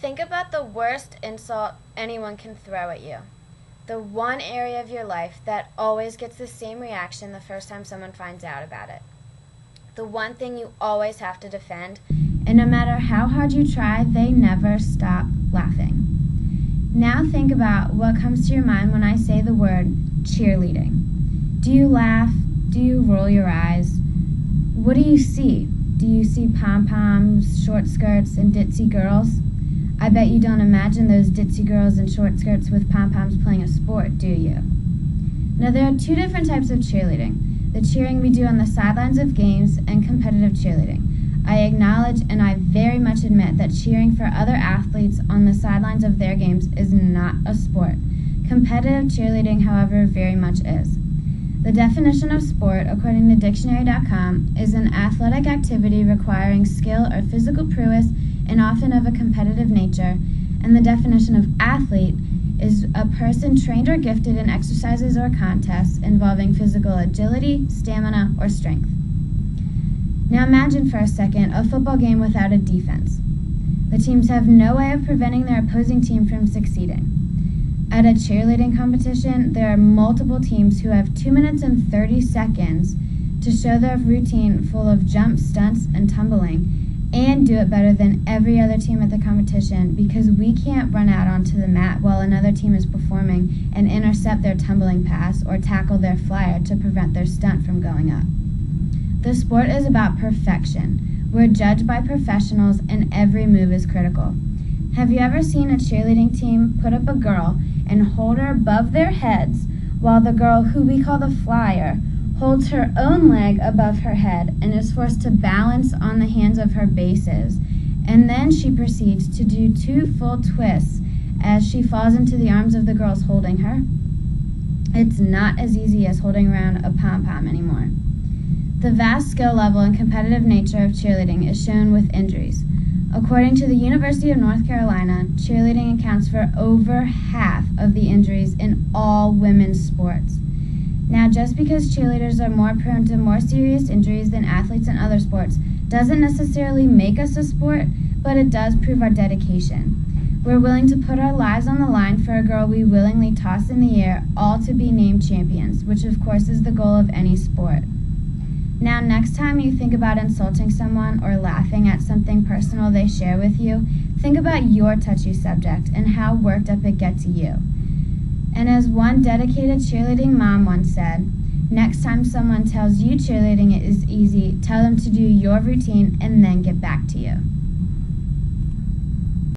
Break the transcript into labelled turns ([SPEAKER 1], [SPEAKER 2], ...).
[SPEAKER 1] Think about the worst insult anyone can throw at you. The one area of your life that always gets the same reaction the first time someone finds out about it. The one thing you always have to defend, and no matter how hard you try, they never stop laughing. Now think about what comes to your mind when I say the word cheerleading. Do you laugh? Do you roll your eyes? What do you see? Do you see pom-poms, short skirts, and ditzy girls? I bet you don't imagine those ditzy girls in short skirts with pom-poms playing a sport, do you? Now there are two different types of cheerleading. The cheering we do on the sidelines of games and competitive cheerleading. I acknowledge and I very much admit that cheering for other athletes on the sidelines of their games is not a sport. Competitive cheerleading, however, very much is. The definition of sport, according to dictionary.com, is an athletic activity requiring skill or physical prowess and often of a competitive nature, and the definition of athlete is a person trained or gifted in exercises or contests involving physical agility, stamina, or strength. Now imagine for a second a football game without a defense. The teams have no way of preventing their opposing team from succeeding. At a cheerleading competition, there are multiple teams who have 2 minutes and 30 seconds to show their routine full of jumps, stunts, and tumbling, and do it better than every other team at the competition because we can't run out onto the mat while another team is performing and intercept their tumbling pass or tackle their flyer to prevent their stunt from going up. The sport is about perfection. We're judged by professionals and every move is critical. Have you ever seen a cheerleading team put up a girl and hold her above their heads while the girl, who we call the flyer, holds her own leg above her head and is forced to balance on the hands of her bases, and then she proceeds to do 2 full twists as she falls into the arms of the girls holding her? It's not as easy as holding around a pom-pom anymore. The vast skill level and competitive nature of cheerleading is shown with injuries. According to the University of North Carolina, cheerleading accounts for over half of the injuries in all women's sports. Now, just because cheerleaders are more prone to more serious injuries than athletes in other sports doesn't necessarily make us a sport, but it does prove our dedication. We're willing to put our lives on the line for a girl we willingly toss in the air, all to be named champions, which of course is the goal of any sport. Now, next time you think about insulting someone or laughing at something personal they share with you, think about your touchy subject and how worked up it gets you. And as one dedicated cheerleading mom once said, next time someone tells you cheerleading is easy, tell them to do your routine and then get back to you.